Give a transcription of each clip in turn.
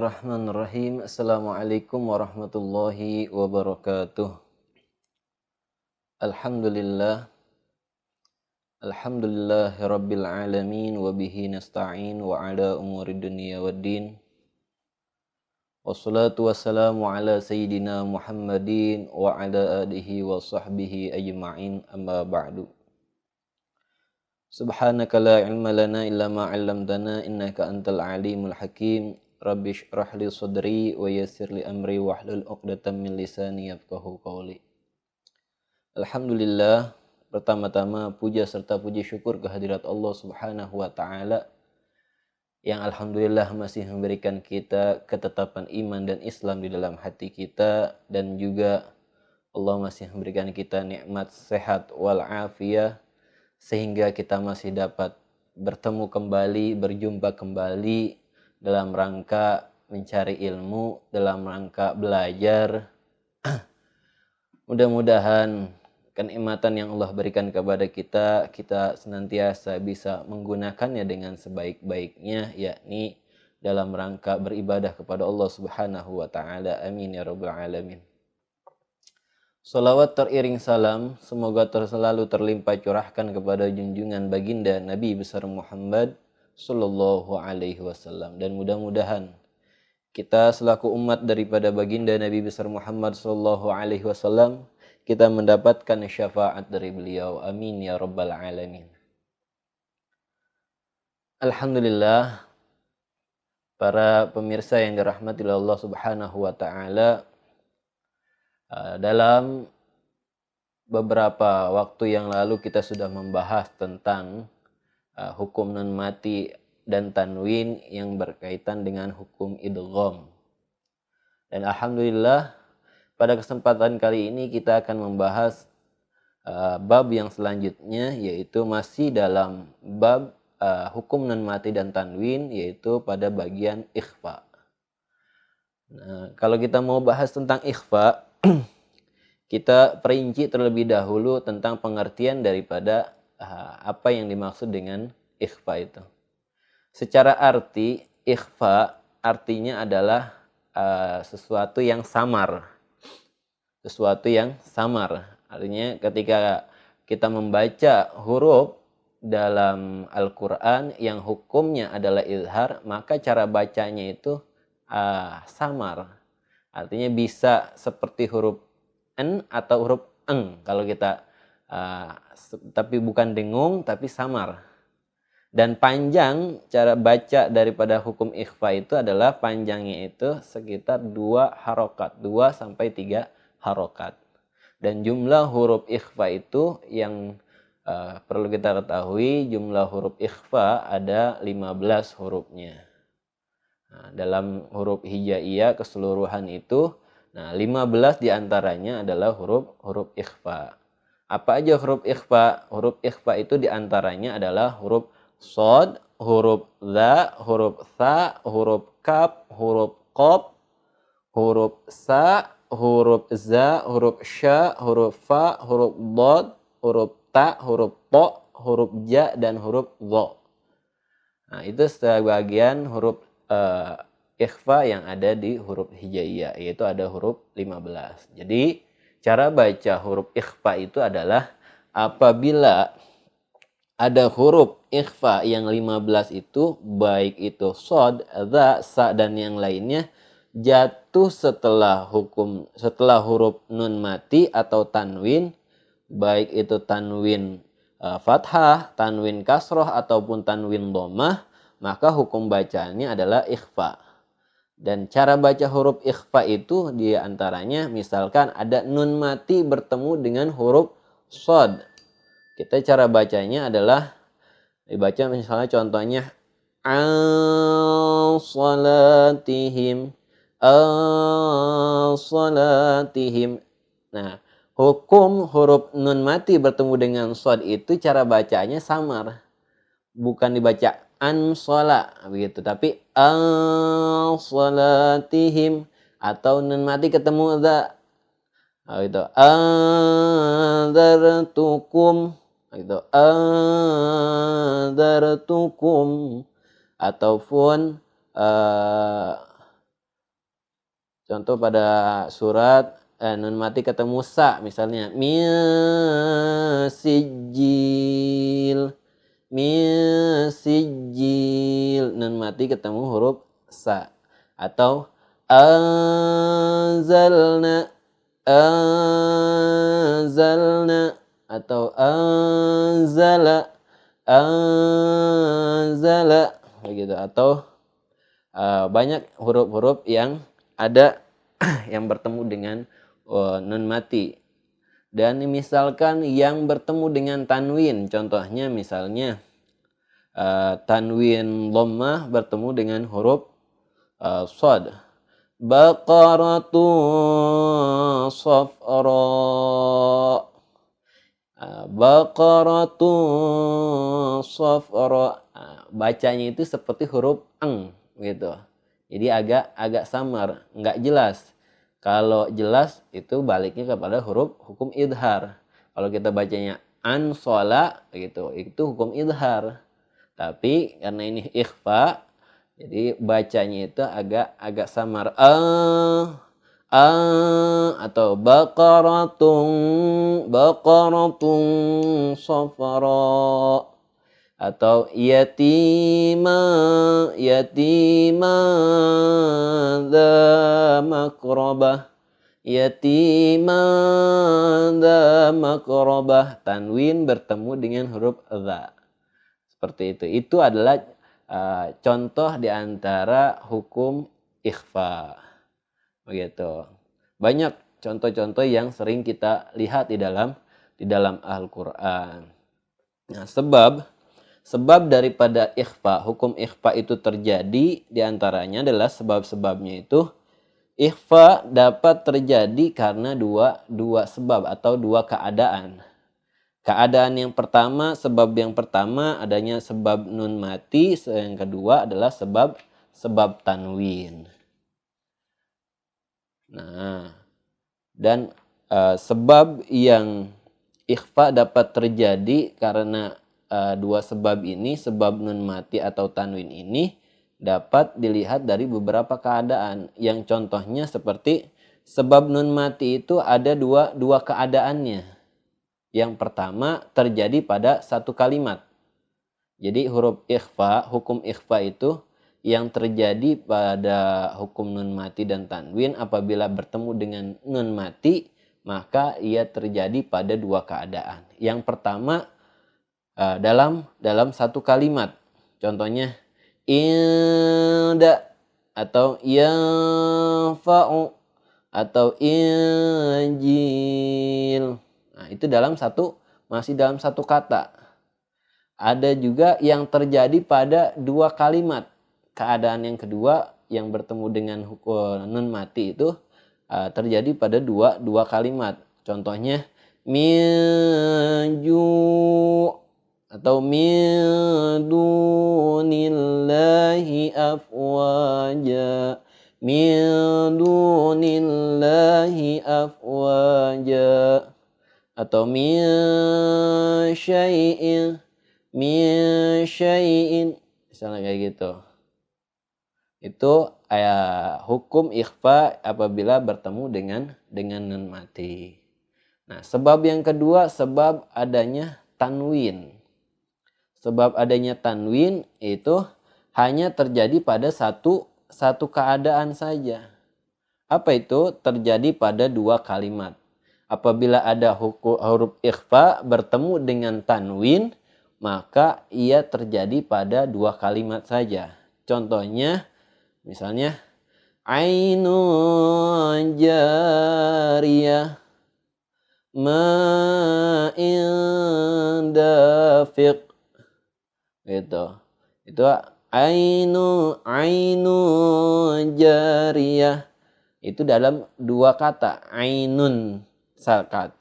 Bismillahirrahmanirrahim. Assalamualaikum warahmatullahi wabarakatuh. Alhamdulillah. Alhamdulillahirabbil alamin wa bihi nasta'in wa ala umuri dunya waddin. Wassalatu wassalamu ala sayyidina Muhammadin wa ala alihi wa sahbihi ajma'in, amma ba'du. Subhanaka la ilma lana illa ma 'allamtana innaka antal alimul hakim. Rabbi shrah li sadri wa yassir li amri wahlul 'uqdatam min lisani yafqahu qawli. Alhamdulillah, pertama-tama puja serta puji syukur kehadirat Allah Subhanahu wa taala yang alhamdulillah masih memberikan kita ketetapan iman dan Islam di dalam hati kita, dan juga Allah masih memberikan kita nikmat sehat wal afiyah sehingga kita masih dapat bertemu kembali, berjumpa kembali dalam rangka mencari ilmu, dalam rangka belajar. Mudah-mudahan kenikmatan yang Allah berikan kepada kita, kita senantiasa bisa menggunakannya dengan sebaik-baiknya, yakni dalam rangka beribadah kepada Allah Subhanahu wa taala. Amin ya rabbal alamin. Salawat teriring salam semoga selalu terlimpah curahkan kepada junjungan baginda Nabi besar Muhammad sallallahu alaihi wasallam, dan mudah-mudahan kita selaku umat daripada baginda Nabi besar Muhammad sallallahu alaihi wasallam kita mendapatkan syafaat dari beliau. Amin ya rabbal alamin. Alhamdulillah, para pemirsa yang dirahmati oleh Allah Subhanahu wa taala, dalam beberapa waktu yang lalu kita sudah membahas tentang hukum nun mati dan tanwin yang berkaitan dengan hukum idgham. Dan alhamdulillah pada kesempatan kali ini kita akan membahas bab yang selanjutnya, yaitu masih dalam bab hukum nun mati dan tanwin, yaitu pada bagian ikhfa. Nah, kalau kita mau bahas tentang ikhfa, kita perinci terlebih dahulu tentang pengertian daripada apa yang dimaksud dengan ikhfa itu. Secara arti, ikhfa artinya adalah sesuatu yang samar. Sesuatu yang samar. Artinya ketika kita membaca huruf dalam Al-Quran yang hukumnya adalah izhar, maka cara bacanya itu samar. Artinya bisa seperti huruf n atau huruf eng kalau kita tapi bukan dengung tapi samar. Dan panjang cara baca daripada hukum ikhfa itu adalah panjangnya itu sekitar 2 harokat, 2 sampai 3 harokat. Dan jumlah huruf ikhfa itu yang perlu kita ketahui, jumlah huruf ikhfa ada 15 hurufnya. Nah, dalam huruf hijaiyah keseluruhan itu, 15 diantaranya adalah huruf ikhfa. Apa aja huruf ikhfa? Huruf ikhfa itu diantaranya adalah huruf shad, huruf za, huruf tha, huruf kaf, huruf qaf, huruf sa, huruf za, huruf sya, huruf fa, huruf dad, huruf ta, huruf to, huruf ja, dan huruf dha. Nah, itu sebagian huruf ikhfa yang ada di huruf hijaiyah, yaitu ada huruf 15. Jadi cara baca huruf ikhfa itu adalah apabila ada huruf ikhfa yang 15 itu, baik itu shad, dha, sa, dan yang lainnya, jatuh setelah huruf nun mati atau tanwin, baik itu tanwin fathah, tanwin kasroh, ataupun tanwin dhammah, maka hukum bacaannya adalah ikhfa. Dan cara baca huruf ikhfa itu diantaranya, misalkan ada nun mati bertemu dengan huruf shad. Kita cara bacanya adalah dibaca misalnya contohnya as-salatihim, as-salatihim. Nah, hukum huruf nun mati bertemu dengan shad itu cara bacanya samar. Bukan dibaca an-shola begitu, tapi as-salatihim, atau nun mati ketemu za. Nah, gitu. Anzartukum, gitu. Anzartukum, ataupun Contoh pada surat nun mati ketemu sa misalnya min sijil, min sijil, nun mati ketemu huruf sa. Atau anzalna, anzalna, atau anzala, anzala begitu. Atau banyak huruf-huruf yang ada yang bertemu dengan nun mati. Dan misalkan yang bertemu dengan tanwin, contohnya misalnya tanwin dhammah bertemu dengan huruf shad. Baqaratun safra, baqaratun safra. Bacanya itu seperti huruf eng gitu. Jadi agak samar, nggak jelas. Kalau jelas itu baliknya kepada huruf hukum idhar. Kalau kita bacanya ansola gitu, itu hukum idhar. Tapi karena ini ikhfa, jadi bacanya itu agak samar. Atau baqaratun safara. Atau yatima dza makrobah, yatima dza makrobah, tanwin bertemu dengan huruf dza. Seperti itu. Itu adalah contoh di antara hukum ikhfa. Begitu. Banyak contoh-contoh yang sering kita lihat di dalam Al-Qur'an. Nah, sebab daripada ikhfa, hukum ikhfa itu terjadi diantaranya adalah sebab-sebabnya itu ikhfa dapat terjadi karena dua sebab atau dua keadaan. Keadaan yang pertama, sebab yang pertama adanya sebab nun mati, yang kedua adalah sebab tanwin. Nah, dan sebab yang ikhfa dapat terjadi karena dua sebab ini, sebab nun mati atau tanwin ini dapat dilihat dari beberapa keadaan. Yang contohnya seperti sebab nun mati itu ada dua keadaannya. Yang pertama terjadi pada satu kalimat. Jadi huruf ikhfa, hukum ikhfa itu yang terjadi pada hukum nun mati dan tanwin apabila bertemu dengan nun mati, maka ia terjadi pada dua keadaan. Yang pertama dalam satu kalimat. Contohnya inda atau yanfa'u atau injil. Nah, itu masih dalam satu kata. Ada juga yang terjadi pada dua kalimat. Keadaan yang kedua yang bertemu dengan hukum nun mati itu terjadi pada dua kalimat. Contohnya min ju' atau min dunillahi afwaja, min dunillahi afwaja, atau min syai'in, misalnya kayak gitu. Itu hukum ikhfa apabila bertemu dengan nun mati. Nah, sebab yang kedua, sebab adanya tanwin. Sebab adanya tanwin itu hanya terjadi pada satu keadaan saja. Apa itu? Terjadi pada dua kalimat. Apabila ada huruf ikhfa bertemu dengan tanwin, maka ia terjadi pada dua kalimat saja. Contohnya, misalnya ainun jariyah, ma'in dafiq. Gitu. Itu ainu jariyah. Itu dalam dua kata. Ainun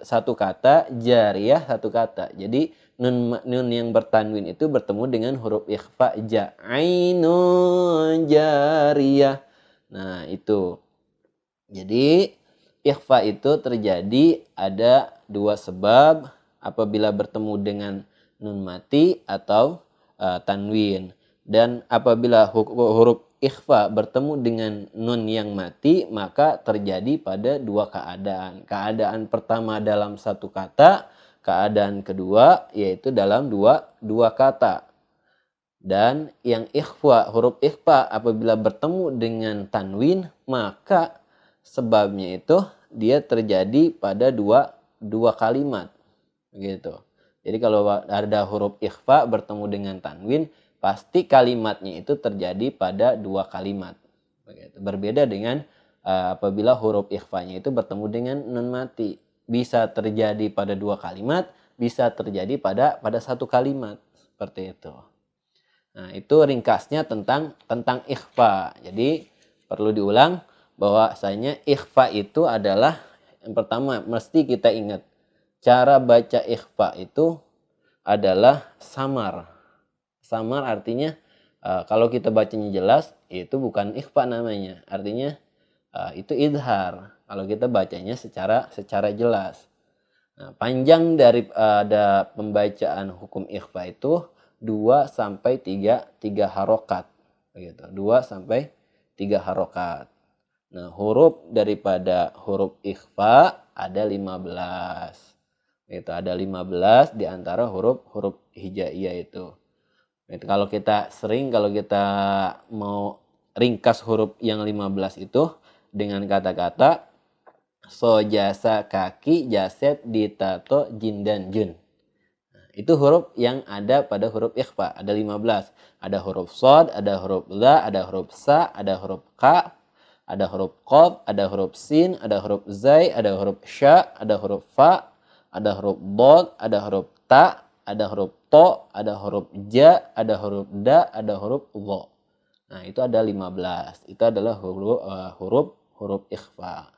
satu kata, jariyah satu kata. Jadi nun yang bertanwin itu bertemu dengan huruf ikhfa ja. Ainun jariyah. Nah, itu. Jadi ikhfa itu terjadi ada dua sebab apabila bertemu dengan nun mati atau tanwin. Dan apabila huruf ikhfa bertemu dengan nun yang mati, maka terjadi pada dua keadaan. Keadaan pertama dalam satu kata, keadaan kedua yaitu dalam dua kata. Dan yang ikhfa, huruf ikhfa apabila bertemu dengan tanwin, maka sebabnya itu dia terjadi pada dua kalimat. Gitu. Jadi kalau ada huruf ikhfa bertemu dengan tanwin, pasti kalimatnya itu terjadi pada dua kalimat. Begitu. Berbeda dengan apabila huruf ikhfanya itu bertemu dengan nun mati. Bisa terjadi pada dua kalimat, bisa terjadi pada satu kalimat. Seperti itu. Nah, itu ringkasnya tentang ikhfa. Jadi perlu diulang bahwasanya ikhfa itu adalah yang pertama mesti kita ingat. Cara baca ikhfa itu adalah samar. Samar artinya kalau kita bacanya jelas itu bukan ikhfa namanya. Artinya itu idhar. Kalau kita bacanya secara jelas. Nah, panjang dari ada pembacaan hukum ikhfa itu 2 sampai 3 harokat. Begitu. 2 sampai 3 harokat. Nah, huruf daripada huruf ikhfa ada 15. Itu ada 15 di antara huruf hijaiyah itu. Itu kalau kita mau ringkas huruf yang 15 itu dengan kata-kata so, jasa, kaki, jaset, ditato, jin, dan jun. Nah, itu huruf yang ada pada huruf ikhfa. Ada 15. Ada huruf sod, ada huruf la, ada huruf sa, ada huruf ka, ada huruf qaf, ada huruf sin, ada huruf zai, ada huruf sya, ada huruf fa, ada huruf dod, ada huruf ta, ada huruf to, ada huruf ja, ada huruf da, ada huruf lo. Nah, itu ada 15. Itu adalah huruf ikhfa.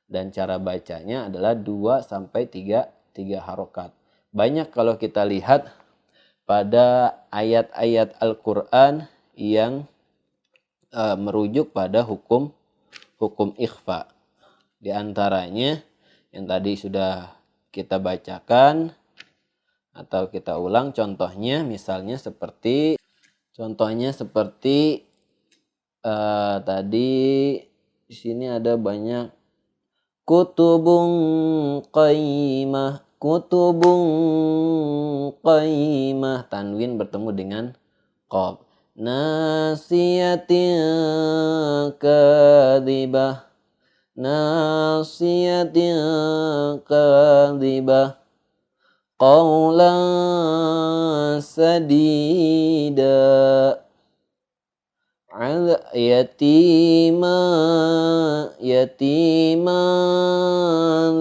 Dan cara bacanya adalah 2 sampai 3 harokat. Banyak kalau kita lihat pada ayat-ayat Al-Qur'an yang merujuk pada hukum ikhfa. Di antaranya yang tadi sudah kita bacakan atau kita ulang contohnya, misalnya seperti tadi di sini ada banyak kutubun qaimah, tanwin bertemu dengan qaf. Nasiyatin kadhibah, qawlan sadida, yatima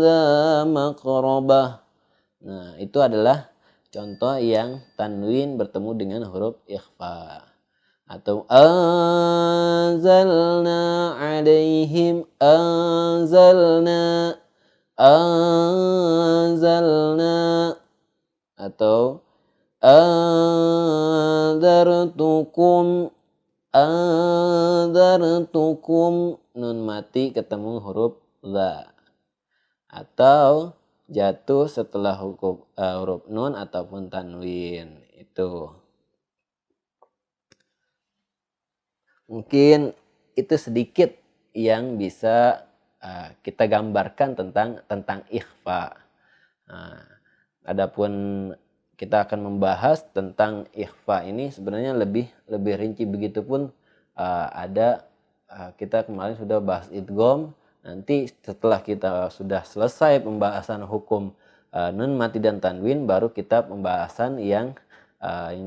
dza maqrabah. Nah, itu adalah contoh yang tanwin bertemu dengan huruf ikhfa. Atau anzalna alaihim, anzalna, atau anzartukum, nun mati ketemu huruf za, atau jatuh setelah huruf nun ataupun tanwin. Itu mungkin itu sedikit yang bisa kita gambarkan tentang ikhfa. Adapun kita akan membahas tentang ikhfa ini sebenarnya lebih rinci. Begitupun kita kemarin sudah bahas idgham. Nanti setelah kita sudah selesai pembahasan hukum nun mati dan tanwin, baru kita pembahasan yang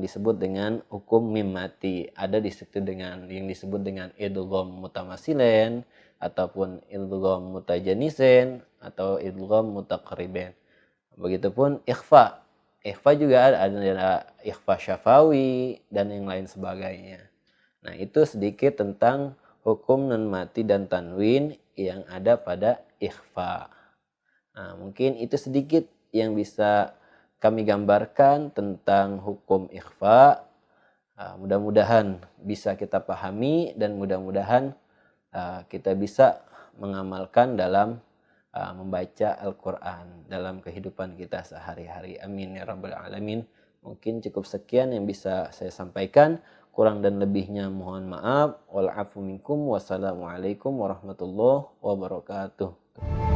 disebut dengan hukum mim mati. Ada di situ yang disebut dengan idgham mutamasilen ataupun idgham mutajanisen atau idgham mutaqriben. Begitupun ikhfa. Ikhfa juga ada ikhfa syafawi dan yang lain sebagainya. Nah, itu sedikit tentang hukum nun mati dan tanwin yang ada pada ikhfa. Nah, mungkin itu sedikit yang bisa kami gambarkan tentang hukum ikhfa. Mudah-mudahan bisa kita pahami dan mudah-mudahan kita bisa mengamalkan dalam membaca Al-Quran dalam kehidupan kita sehari-hari. Amin ya rabbal alamin. Mungkin cukup sekian yang bisa saya sampaikan. Kurang dan lebihnya mohon maaf. Wal afu minkum. Wassalamualaikum warahmatullahi wabarakatuh.